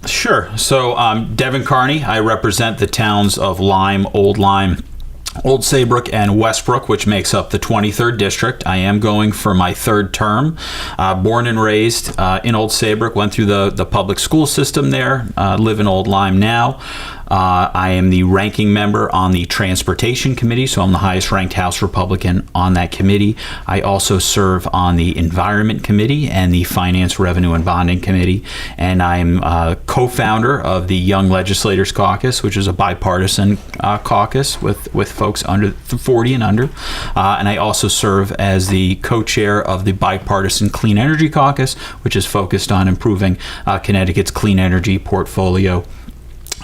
Sure. So, Devin Carney, I represent the towns of Lyme, Old Saybrook, and Westbrook, which makes up the 23rd district. I am going for my third term. Born and raised in Old Saybrook, went through the public school system there, live in Old Lyme now. I am the ranking member on the Transportation Committee, so I'm the highest ranked House Republican on that committee. I also serve on the Environment Committee and the Finance, Revenue, and Bonding Committee, and I'm co-founder of the Young Legislators Caucus, which is a bipartisan caucus with folks under 40 and under. And I also serve as the co-chair of the Bipartisan Clean Energy Caucus, which is focused on improving Connecticut's clean energy portfolio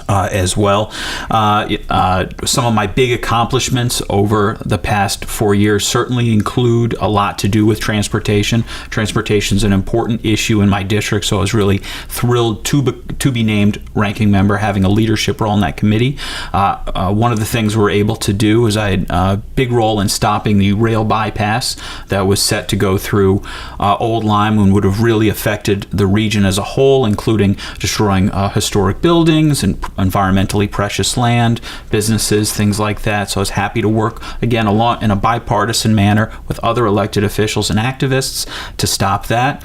as well. Some of my big accomplishments over the past 4 years certainly include a lot to do with transportation. Transportation is an important issue in my district, so I was really thrilled to be named ranking member, having a leadership role in that committee. One of the things we were able to do is I had a big role in stopping the rail bypass that was set to go through Old Lyme and would have really affected the region as a whole, including destroying historic buildings and environmentally precious land, businesses, things like that. So I was happy to work, again, along in a bipartisan manner with other elected officials and activists to stop that.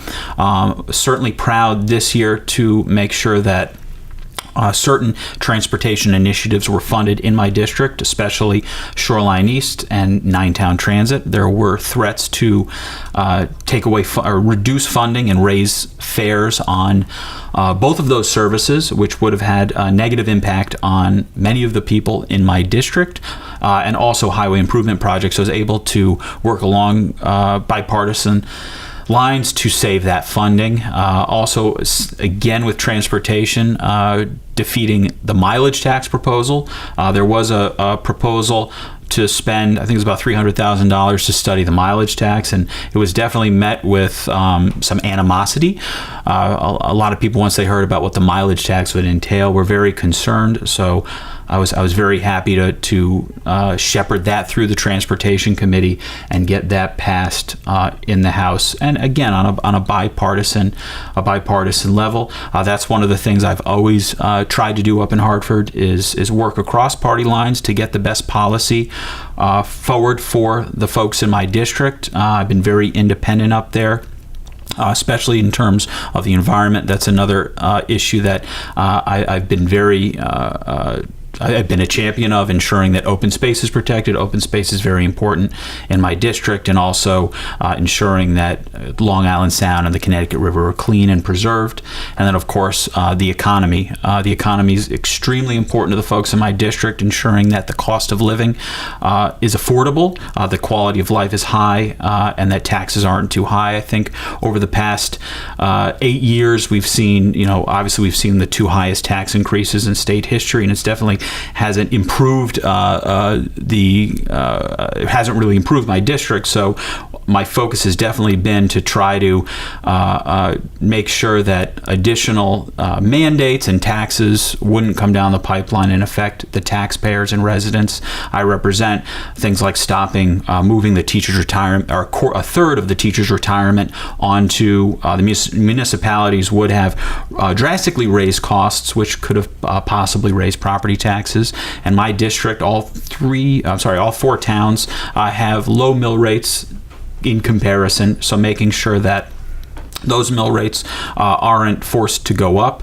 Certainly proud this year to make sure that certain transportation initiatives were funded in my district, especially Shoreline East and Ninetown Transit. There were threats to take away or reduce funding and raise fares on both of those services, which would have had a negative impact on many of the people in my district, and also highway improvement projects. I was able to work along bipartisan lines to save that funding. Also, again, with transportation, defeating the mileage tax proposal. There was a proposal to spend, I think it was about $300,000 to study the mileage tax, and it was definitely met with some animosity. A lot of people, once they heard about what the mileage tax would entail, were very concerned. So I was very happy to shepherd that through the Transportation Committee and get that passed in the House. And again, on a bipartisan level, that's one of the things I've always tried to do up in Hartford is work across party lines to get the best policy forward for the folks in my district. I've been very independent up there. Especially in terms of the environment. That's another issue that I've been I've been a champion of, ensuring that open space is protected. Open space is very important in my district, and also ensuring that Long Island Sound and the Connecticut River are clean and preserved. And then, of course, the economy. The economy is extremely important to the folks in my district, ensuring that the cost of living is affordable, the quality of life is high, and that taxes aren't too high. I think over the past 8 years, we've seen, obviously we've seen the two highest tax increases in state history, and it's definitely hasn't improved it hasn't really improved my district. So my focus has definitely been to try to make sure that additional mandates and taxes wouldn't come down the pipeline and affect the taxpayers and residents I represent. Things like stopping moving the teachers' retirement, or a third of the teachers' retirement, onto the municipalities would have drastically raised costs, which could have possibly raised property taxes. And my district, all four towns have low mill rates in comparison, so making sure that those mill rates aren't forced to go up.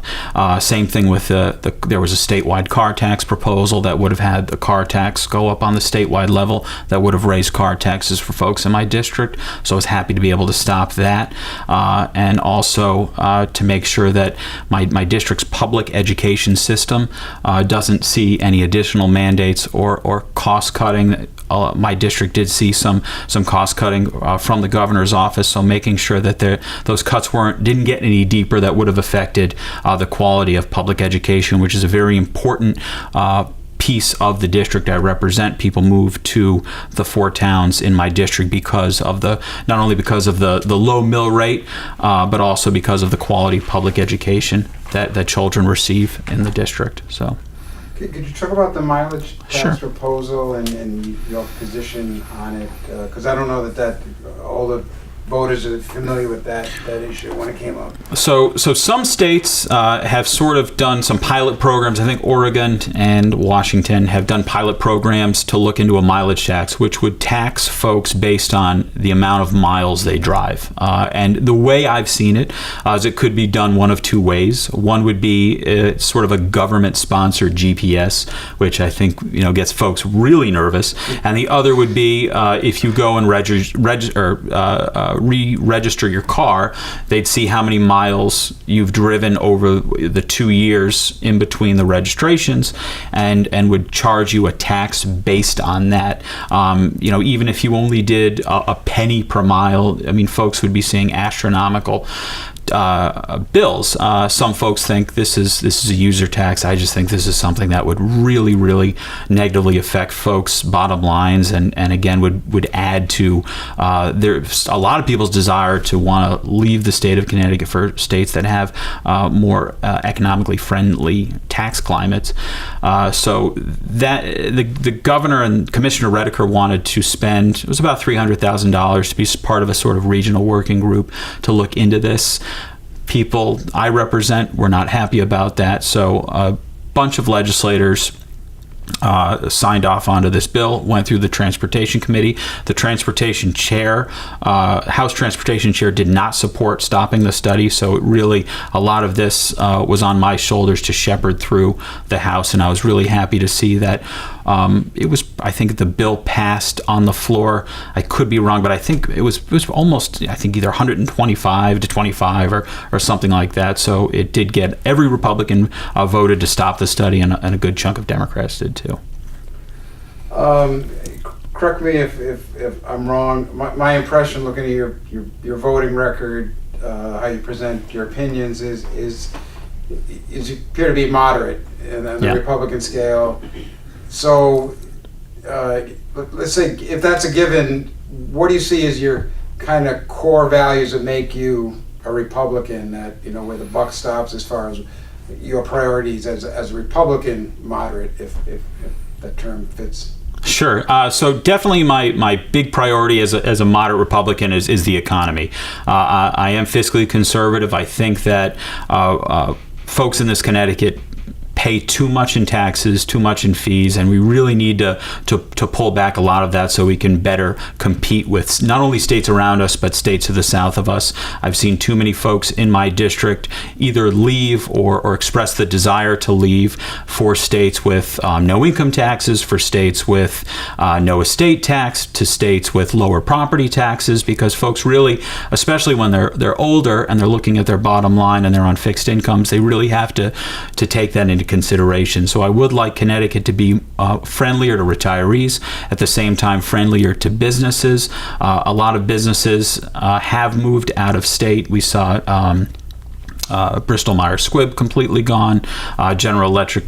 Same thing with there was a statewide car tax proposal that would have had the car tax go up on the statewide level, that would have raised car taxes for folks in my district. So I was happy to be able to stop that, and also to make sure that my district's public education system doesn't see any additional mandates or cost cutting. My district did see some cost cutting from the governor's office, so making sure that those cuts didn't get any deeper that would have affected the quality of public education, which is a very important piece of the district I represent. People move to the four towns in my district because of not only because of the low mill rate, but also because of the quality of public education that children receive in the district. So. Could you talk about the mileage tax Sure. proposal and your position on it? Because I don't know that all the voters are familiar with that issue when it came up. So some states have sort of done some pilot programs. I think Oregon and Washington have done pilot programs to look into a mileage tax, which would tax folks based on the amount of miles they drive. And the way I've seen it is it could be done one of two ways. One would be sort of a government-sponsored GPS, which I think gets folks really nervous. And the other would be if you go and re-register your car, they'd see how many miles you've driven over the 2 years in between the registrations, and would charge you a tax based on that. Even if you only did a penny per mile, I mean, folks would be seeing astronomical bills. Some folks think this is a user tax. I just think this is something that would really, really negatively affect folks' bottom lines, and again would add to there's a lot of people's desire to want to leave the state of Connecticut for states that have more economically friendly tax climates. So that the governor and Commissioner Redeker wanted to spend, it was about $300,000 to be part of a sort of regional working group to look into this. People I represent were not happy about that, so a bunch of legislators signed off onto this bill, went through the Transportation Committee. The Transportation Chair, House Transportation Chair, did not support stopping the study, so really a lot of this was on my shoulders to shepherd through the House, and I was really happy to see that I think the bill passed on the floor. I could be wrong, but I think it was almost, I think, either 125 to 25 or something like that, so it did get every Republican voted to stop the study, and a good chunk of Democrats did too. Correct me if I'm wrong. My impression, looking at your voting record, how you present your opinions, is you appear to be moderate in the Republican scale. So let's say if that's a given, what do you see as your kind of core values that make you a Republican? That where the buck stops as far as your priorities as a Republican moderate, if that term fits. Sure. So definitely my big priority as a moderate Republican is the economy. I am fiscally conservative. I think that folks in this Connecticut pay too much in taxes, too much in fees, and we really need to pull back a lot of that so we can better compete with not only states around us, but states to the south of us. I've seen too many folks in my district either leave or express the desire to leave for states with no income taxes, for states with no estate tax, to states with lower property taxes, because folks really, especially when they're older and they're looking at their bottom line and they're on fixed incomes, they really have to take that into consideration. So I would like Connecticut to be friendlier to retirees, at the same time friendlier to businesses. A lot of businesses have moved out of state. We saw Bristol Myers Squibb completely gone. General Electric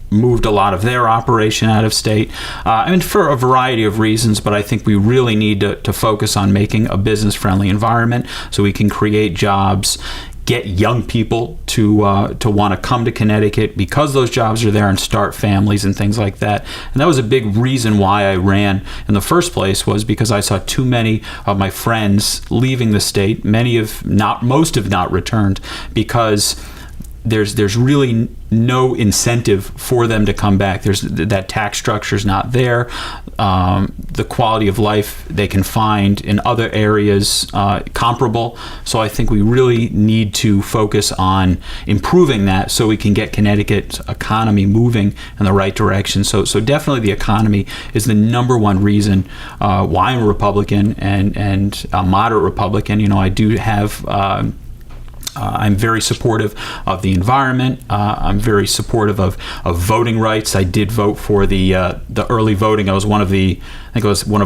moved a lot of their operation out of state, for a variety of reasons, but I think we really need to focus on making a business-friendly environment so we can create jobs, get young people to want to come to Connecticut because those jobs are there, and start families and things like that. And that was a big reason why I ran in the first place, was because I saw too many of my friends leaving the state. Most have not returned because there's really no incentive for them to come back. That tax structure is not there. The quality of life they can find in other areas comparable. So I think we really need to focus on improving that so we can get Connecticut's economy moving in the right direction. So definitely the economy is the number one reason why I'm a Republican and a moderate Republican. I do have I'm very supportive of the environment. I'm very supportive of voting rights. I did vote for the early voting. I was one of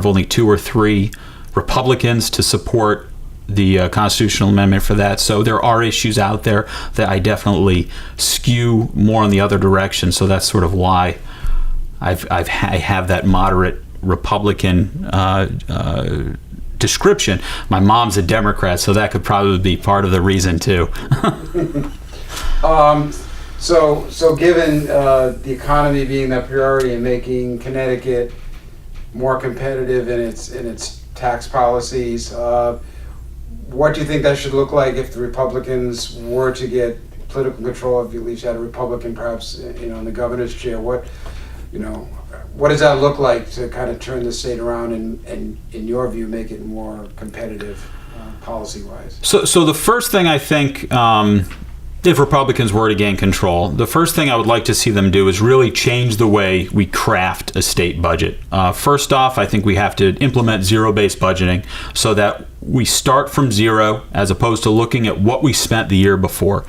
only 2 or 3 Republicans to support the constitutional amendment for that. So there are issues out there that I definitely skew more in the other direction. So that's sort of why I have that moderate Republican description. My mom's a Democrat, so that could probably be part of the reason too. So given the economy being the priority and making Connecticut more competitive in its tax policies. What do you think that should look like if the Republicans were to get political control? If you at least had a Republican, perhaps, in the governor's chair, what does that look like to kind of turn the state around and in your view, make it more competitive policy-wise? So the first thing I think, if Republicans were to gain control, the first thing I would like to see them do is really change the way we craft a state budget. First off, I think we have to implement zero-based budgeting so that we start from zero as opposed to looking at what we spent the year before.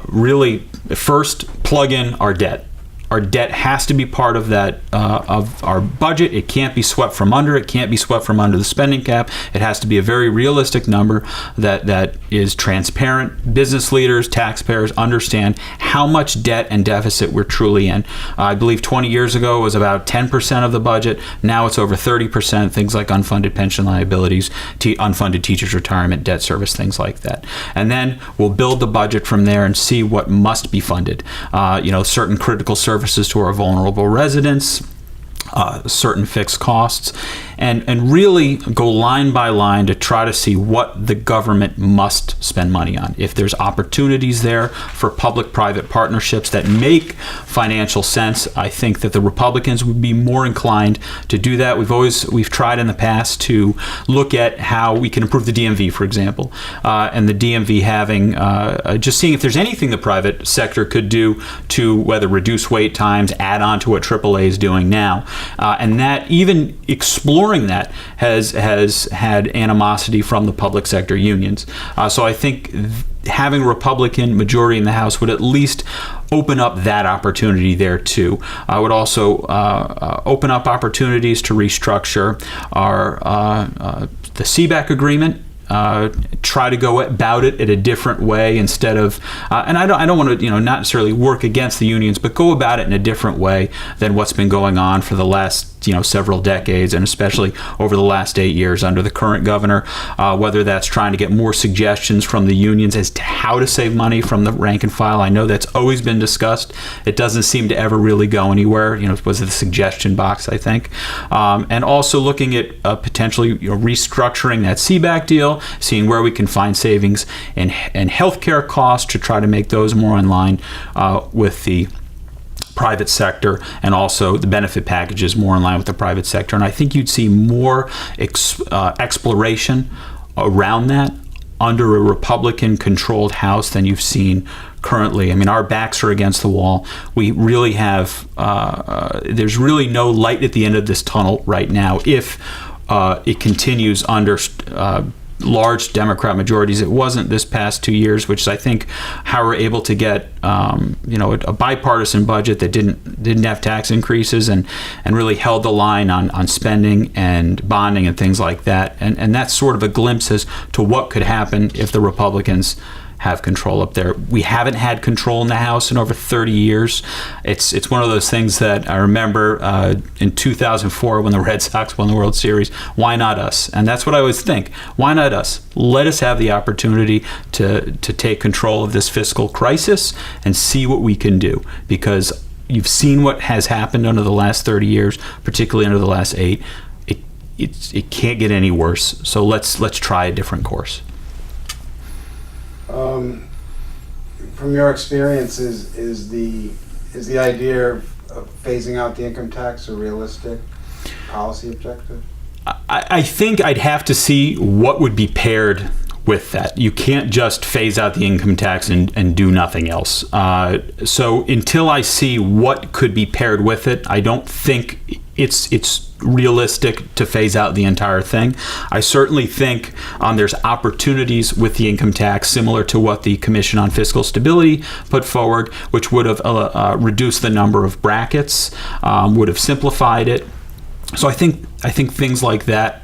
Really, first, plug in our debt. Our debt has to be part of that of our budget. It can't be swept from under. It can't be swept from under the spending cap. It has to be a very realistic number that is transparent. Business leaders, taxpayers understand how much debt and deficit we're truly in. I believe 20 years ago it was about 10% of the budget. Now it's over 30%. Things like unfunded pension liabilities, unfunded teachers' retirement, debt service, things like that. And then we'll build the budget from there and see what must be funded. Certain critical services to our vulnerable residents, certain fixed costs, and really go line by line to try to see what the government must spend money on. If there's opportunities there for public-private partnerships that make financial sense, I think that the Republicans would be more inclined to do that. We've tried in the past to look at how we can improve the DMV, for example, and the DMV having just seeing if there's anything the private sector could do to whether reduce wait times, add on to what AAA is doing now, and that even exploring that has had animosity from the public sector unions. So I think having a Republican majority in the House would at least open up that opportunity there too. I would also open up opportunities to restructure the CBAC agreement. Try to go about it in a different way instead of, and I don't want to, not necessarily work against the unions, but go about it in a different way than what's been going on for the last, several decades, and especially over the last 8 years under the current governor. Whether that's trying to get more suggestions from the unions as to how to save money from the rank and file. I know that's always been discussed. It doesn't seem to ever really go anywhere. It was the suggestion box, I think, and also looking at potentially restructuring that CBAC deal, seeing where we can find savings in healthcare costs to try to make those more in line with the private sector, and also the benefit packages more in line with the private sector. And I think you'd see more exploration around that under a Republican-controlled House than you've seen currently. I mean, our backs are against the wall. We really have, there's really no light at the end of this tunnel right now if it continues under large Democrat majorities. It wasn't this past 2 years, which is, I think, how we're able to get a bipartisan budget that didn't have tax increases and really held the line on spending and bonding and things like that. And that's sort of a glimpse as to what could happen if the Republicans have control up there. We haven't had control in the House in over 30 years. It's one of those things that I remember in 2004 when the Red Sox won the World Series. Why not us? And that's what I always think. Why not us? Let us have the opportunity to take control of this fiscal crisis and see what we can do, because you've seen what has happened under the last 30 years, particularly under the last 8. It can't get any worse. So let's try a different course. From your experience, is the idea of phasing out the income tax a realistic policy objective? I think I'd have to see what would be paired with that. You can't just phase out the income tax and do nothing else. So until I see what could be paired with it, I don't think it's realistic to phase out the entire thing. I certainly think there's opportunities with the income tax similar to what the Commission on Fiscal Stability put forward, which would have reduced the number of brackets, would have simplified it. So I think things like that,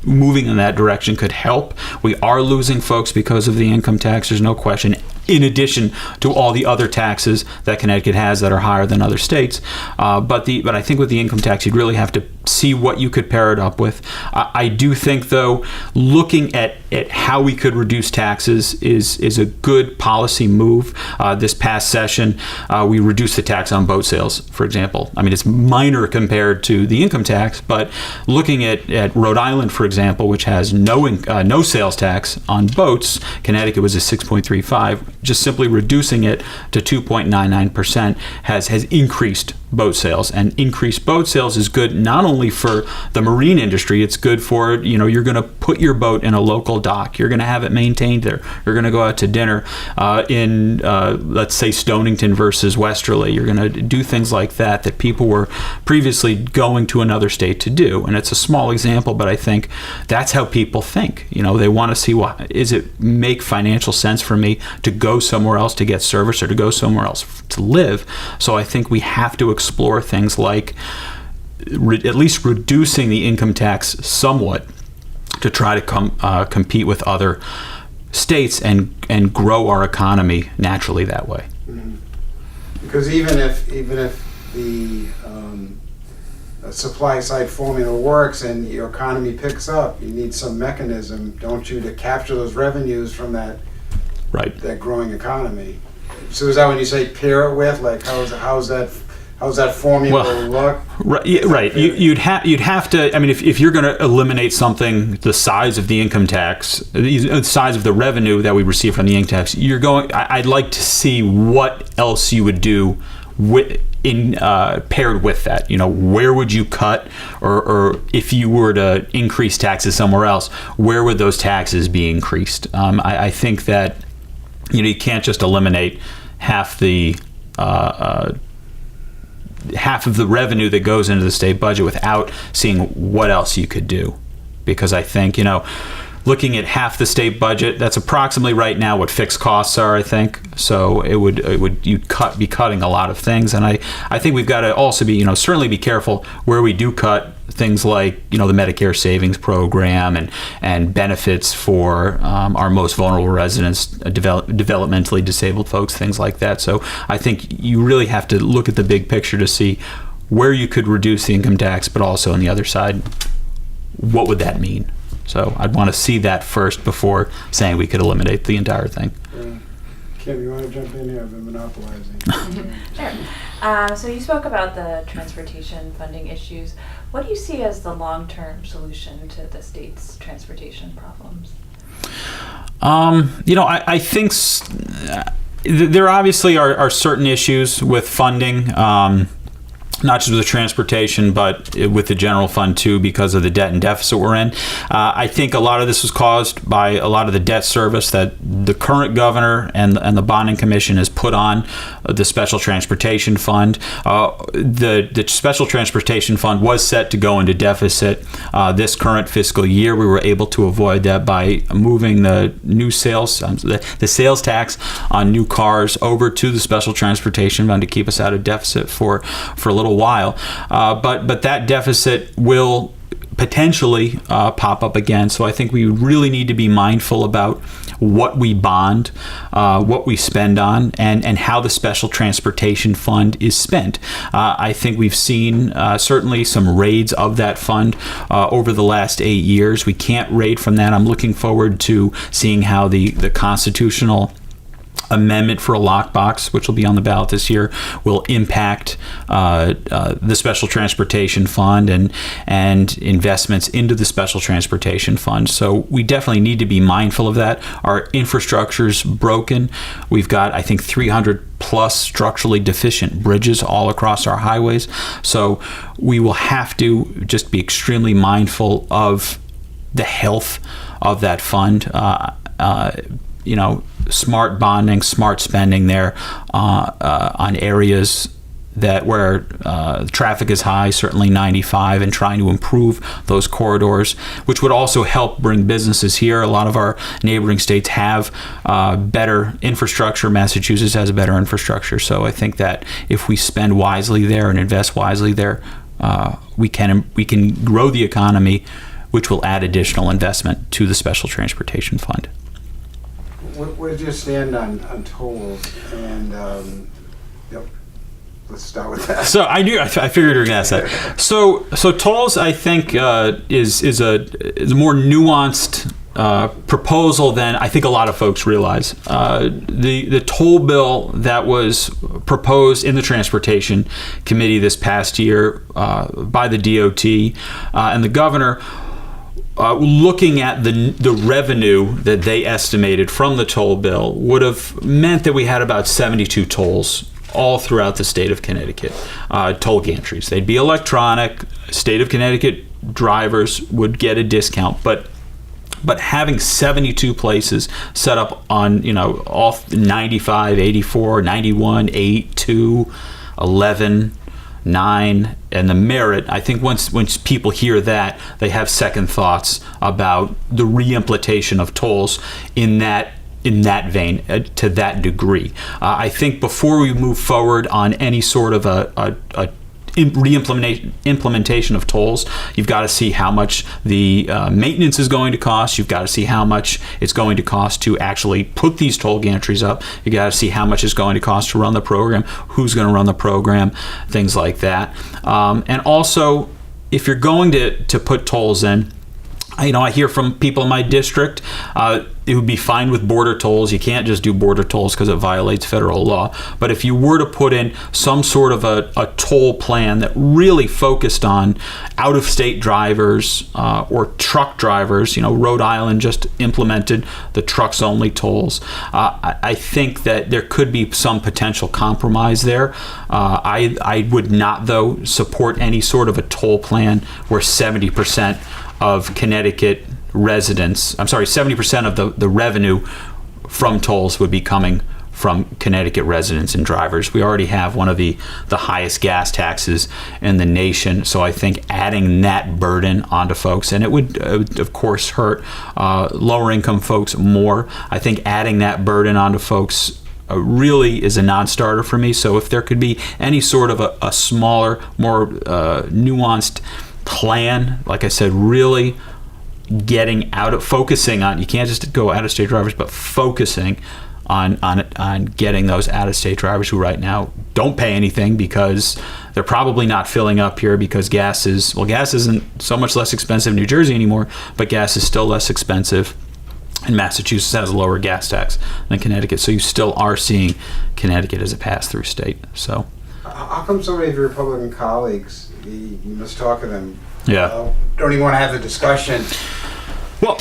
moving in that direction, could help. We are losing folks because of the income tax, there's no question. in addition to all the other taxes that Connecticut has that are higher than other states. But I think with the income tax, you'd really have to see what you could pair it up with. I do think, though, looking at how we could reduce taxes is a good policy move. This past session, we reduced the tax on boat sales, for example. I mean, it's minor compared to the income tax, but looking at Rhode Island, for example, which has no sales tax on boats, Connecticut was a 6.35. Just simply reducing it to 2.99% has increased boat sales, and increased boat sales is good not only for the marine industry, it's good for, you're going to put your boat in a local dock, you're going to have it maintained there, you're going to go out to dinner in let's say Stonington versus Westerly, you're going to do things like that people were previously going to another state to do. And it's a small example, but I think that's how people think. They want to see, is it make financial sense for me to go somewhere else to get service or to go somewhere else to live? So I think we have to explore things like at least reducing the income tax somewhat to try to compete with other states and grow our economy naturally that way. Mm-hmm. Because even if the supply side formula works and your economy picks up, you need some mechanism, don't you, to capture those revenues from that growing economy. So is that when you say pair it with, like how's that formula look? Right. You'd have to. I mean, if you're going to eliminate something the size of the income tax, the size of the revenue that we receive from the income tax, I'd like to see what else you would do paired with that. Where would you cut, or if you were to increase taxes somewhere else, where would those taxes be increased? I think that you can't just eliminate half of the revenue that goes into the state budget without seeing what else you could do. Because I think, looking at half the state budget, that's approximately right now what fixed costs are, I think. So you'd be cutting a lot of things. And I think we've got to also be, certainly be careful where we do cut things like, the Medicare savings program and benefits for our most vulnerable residents, developmentally disabled folks, things like that. So I think you really have to look at the big picture to see where you could reduce the income tax, but also on the other side, what would that mean? So I'd want to see that first before saying we could eliminate the entire thing. Kim, you want to jump in here? I've been monopolizing. Sure. So you spoke about the transportation funding issues. What do you see as the long-term solution to the state's transportation problems? I think there obviously are certain issues with funding. Not just with the transportation, but with the general fund too, because of the debt and deficit we're in. I think a lot of this was caused by a lot of the debt service that the current governor and the bonding commission has put on the special transportation fund. The special transportation fund was set to go into deficit this current fiscal year. We were able to avoid that by moving the new sales, the sales tax on new cars over to the special transportation fund to keep us out of deficit for a little while, but that deficit will potentially pop up again. So I think we really need to be mindful about what we bond, what we spend on, and how the special transportation fund is spent. I think we've seen certainly some raids of that fund over the last 8 years. We can't raid from that. I'm looking forward to seeing how the constitutional amendment for a lockbox, which will be on the ballot this year, will impact the special transportation fund and investments into the special transportation fund. So we definitely need to be mindful of that. Our infrastructure's broken. We've got, I think, 300 plus structurally deficient bridges all across our highways. So we will have to just be extremely mindful of the health of that fund. Smart bonding, smart spending there on areas where traffic is high, certainly 95, and trying to improve those corridors, which would also help bring businesses here. A lot of our neighboring states have better infrastructure. Massachusetts has a better infrastructure. So I think that if we spend wisely there and invest wisely there, we can grow the economy, which will add additional investment to the special transportation fund. Where do you stand on tolls? And yep, let's start with that. So I figured you were going to ask that. So tolls, I think, is a more nuanced proposal than I think a lot of folks realize. The toll bill that was proposed in the Transportation Committee this past year by the DOT and the governor, looking at the revenue that they estimated from the toll bill, would have meant that we had about 72 tolls all throughout the state of Connecticut, toll gantries. They'd be electronic. State of Connecticut drivers would get a discount, but having 72 places set up on, all 95, 84, 91, 8, 2, 11, 9, and the merit, I think once people hear that, they have second thoughts about the reimplementation of tolls in that vein, to that degree. I think before we move forward on any sort of a implementation of tolls, you've got to see how much the maintenance is going to cost. You've got to see how much it's going to cost to actually put these toll gantries up. You got to see how much it's going to cost to run the program, who's going to run the program, things like that. And also, if you're going to put tolls in, I hear from people in my district, it would be fine with border tolls. You can't just do border tolls because it violates federal law. But if you were to put in some sort of a toll plan that really focused on out-of-state drivers or truck drivers, Rhode Island just implemented the trucks-only tolls. I think that there could be some potential compromise there. I would not, though, support any sort of a toll plan where 70% of Connecticut residents, 70% of the revenue from tolls would be coming from Connecticut residents and drivers. We already have one of the highest gas taxes in the nation, so I think adding that burden onto folks, and it would of course hurt lower income folks more. I think adding that burden onto folks really is a non-starter for me. So if there could be any sort of a smaller, more nuanced plan, like I said, really focusing on, you can't just go out-of-state drivers, but focusing on getting those out-of-state drivers who right now don't pay anything because they're probably not filling up here because gas isn't so much less expensive in New Jersey anymore, but gas is still less expensive. And Massachusetts has a lower gas tax than Connecticut, so you still are seeing Connecticut as a pass-through state. So, how come so many of your Republican colleagues, you must talk to them, yeah, don't even want to have the discussion? Well,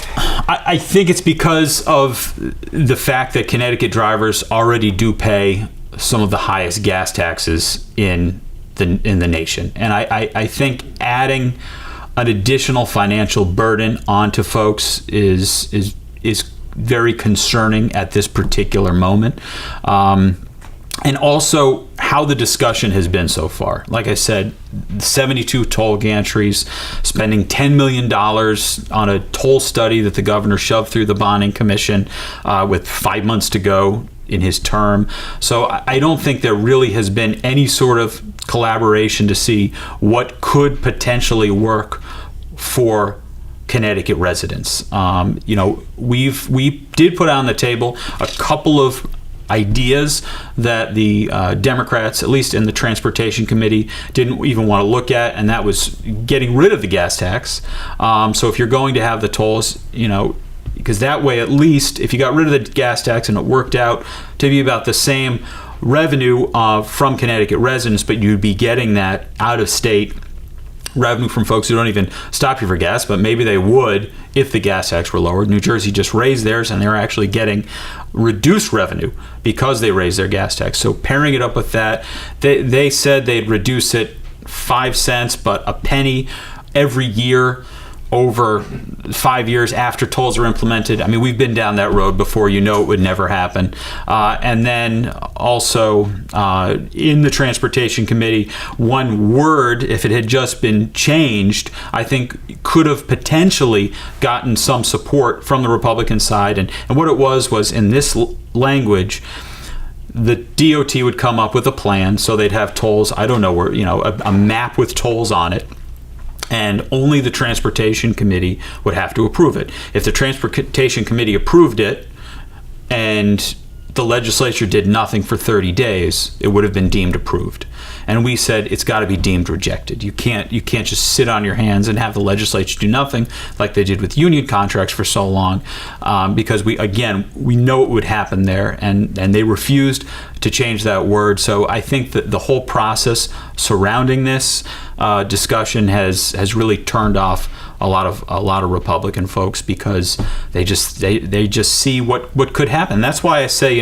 I think it's because of the fact that Connecticut drivers already do pay some of the highest gas taxes in the nation, and I think adding an additional financial burden onto folks is very concerning at this particular moment. And also how the discussion has been so far. Like I said, 72 toll gantries, spending $10 million on a toll study that the governor shoved through the bonding commission with 5 months to go in his term. So I don't think there really has been any sort of collaboration to see what could potentially work for Connecticut residents. We did put on the table a couple of ideas that the Democrats, at least in the Transportation Committee, didn't even want to look at, and that was getting rid of the gas tax. So if you're going to have the tolls, because that way, at least, if you got rid of the gas tax and it worked out to be about the same revenue from Connecticut residents, but you'd be getting that out-of-state revenue from folks who don't even stop you for gas, but maybe they would if the gas tax were lowered. New Jersey just raised theirs, and they're actually getting reduced revenue because they raised their gas tax. So pairing it up with that, they said they'd reduce it 5 cents, but a penny every year over 5 years after tolls are implemented. I mean, we've been down that road before. It would never happen. And then also in the Transportation Committee, one word, if it had just been changed, I think could have potentially gotten some support from the Republican side. And what it was in this language, the DOT would come up with a plan, so they'd have tolls, I don't know where, a map with tolls on it. And only the Transportation Committee would have to approve it. If the Transportation Committee approved it, and the legislature did nothing for 30 days, it would have been deemed approved. And we said it's got to be deemed rejected. You can't just sit on your hands and have the legislature do nothing like they did with union contracts for so long, because we know it would happen there, and they refused to change that word. So I think that the whole process surrounding this discussion has really turned off a lot of Republican folks, because they just see what could happen. That's why I say,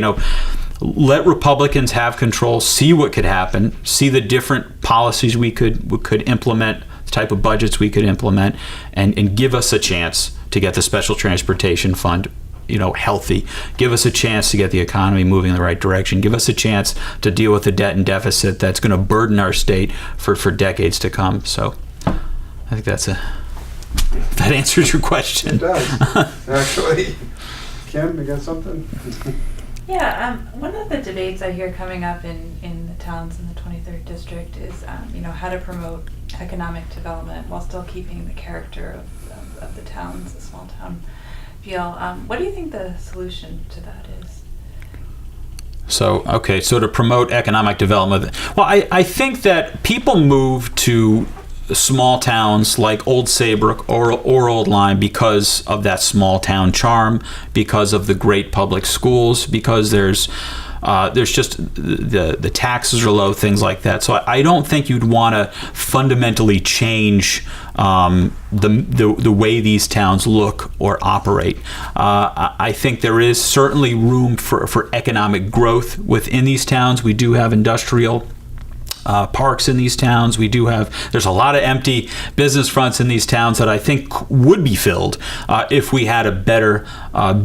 let Republicans have control, see what could happen, see the different policies we could implement, the type of budgets we could implement, and give us a chance to get the Special Transportation Fund healthy. Give us a chance to get the economy moving in the right direction. Give us a chance to deal with the debt and deficit that's going to burden our state for decades to come. So I think that answers your question. It does, actually. Kim, you got something? Yeah, one of the debates I hear coming up in the towns in the 23rd district is, how to promote economic development while still keeping the character of the towns, the small town feel. What do you think the solution to that is? So to promote economic development, well, I think that people move to small towns like Old Saybrook or Old Lyme because of that small town charm, because of the great public schools, because there's just the taxes are low, things like that. So I don't think you'd want to fundamentally change the way these towns look or operate. I think there is certainly room for economic growth within these towns. We do have industrial parks in these towns. There's a lot of empty business fronts in these towns that I think would be filled if we had a better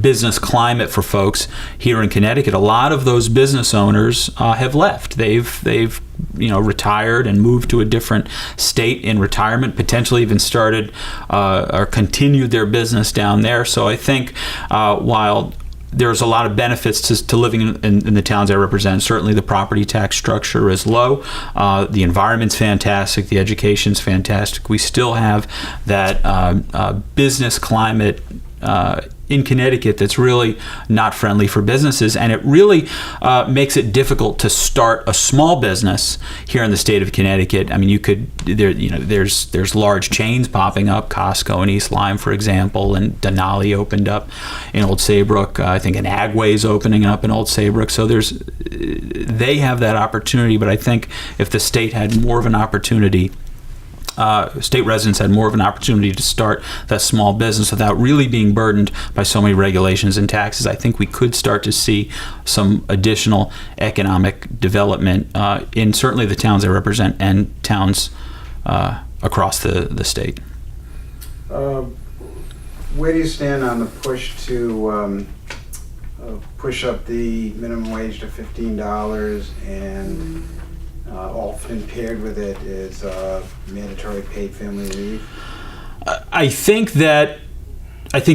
business climate for folks here in Connecticut. A lot of those business owners have left. They've retired and moved to a different state in retirement, potentially even started or continued their business down there. So I think while there's a lot of benefits to living in the towns I represent. Certainly the property tax structure is low. The environment's fantastic. The education's fantastic. We still have that business climate in Connecticut that's really not friendly for businesses, and it really makes it difficult to start a small business here in the state of Connecticut. I mean, there's large chains popping up, Costco in East Lyme, for example, and Denali opened up in Old Saybrook. I think an Agway's opening up in Old Saybrook. So they have that opportunity, but I think if the state had more of an opportunity, state residents had more of an opportunity to start that small business without really being burdened by so many regulations and taxes, I think we could start to see some additional economic development in certainly the towns I represent and towns across the state. Where do you stand on the push to push up the minimum wage to $15 and often paired with it is mandatory paid family leave? I think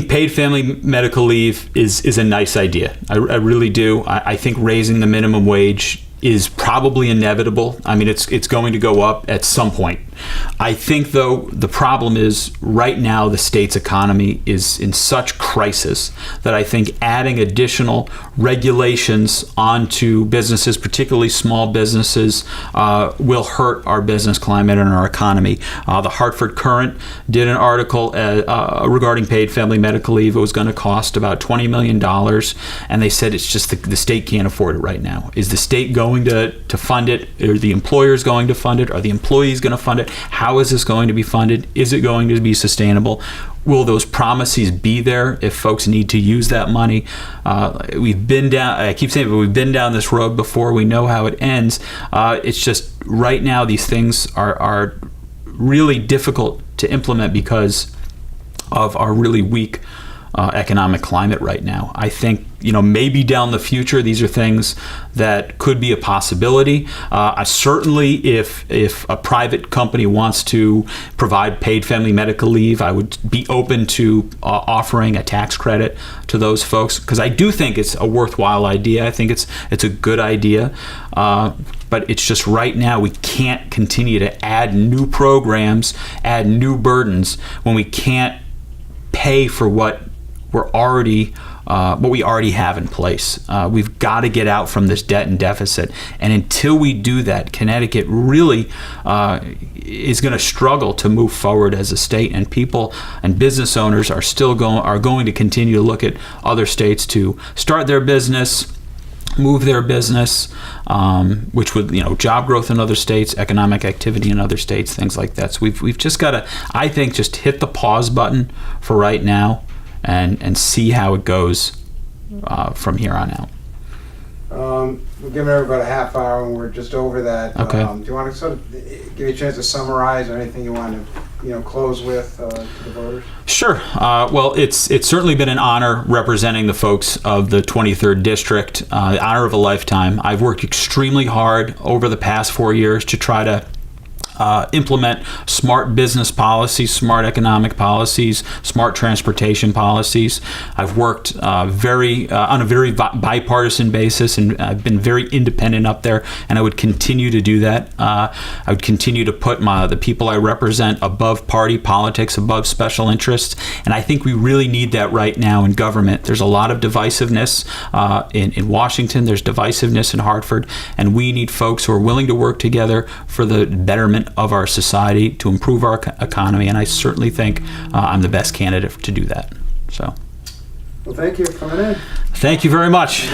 paid family medical leave is a nice idea. I really do. I think raising the minimum wage is probably inevitable. I mean, it's going to go up at some point. I think, though, the problem is right now the state's economy is in such crisis that I think adding additional regulations onto businesses, particularly small businesses, will hurt our business climate and our economy. The Hartford Courant did an article regarding paid family medical leave. It was going to cost about $20 million, and they said it's just the state can't afford it right now. Is the state going to fund it? Are the employers going to fund it? Are the employees going to fund it? How is this going to be funded? Is it going to be sustainable? Will those promises be there if folks need to use that money? We've been down, I keep saying, but we've been down this road before. We know how it ends. It's just right now these things are really difficult to implement because of our really weak economic climate right now. I think, maybe down the future, these are things that could be a possibility. Certainly, if a private company wants to provide paid family medical leave, I would be open to offering a tax credit to those folks, because I do think it's a worthwhile idea. I think it's a good idea. But it's just right now we can't continue to add new programs, add new burdens when we can't pay for what we're already what we already have in place. We've got to get out from this debt and deficit, and until we do that, Connecticut really is going to struggle to move forward as a state, and people and business owners are going to continue to look at other states to start their business, move their business, which would, job growth in other states, economic activity in other states, things like that. So we've just got to, I think, just hit the pause button for right now and see how it goes from here on out. We're giving everybody a half hour and we're just over that. Okay. Do you want to sort of give you a chance to summarize or anything you want to close with to the voters? Sure. Well, it's certainly been an honor representing the folks of the 23rd District, the honor of a lifetime. I've worked extremely hard over the past 4 years to try to implement smart business policies, smart economic policies, smart transportation policies. I've worked on a very bipartisan basis, and I've been very independent up there, and I would continue to do that. I would continue to put the people I represent above party politics, above special interests, and I think we really need that right now in government. There's a lot of divisiveness in Washington. There's divisiveness in Hartford, and we need folks who are willing to work together for the betterment of our society, to improve our economy, and I certainly think I'm the best candidate to do that. So, Well, thank you for coming in. Thank you very much.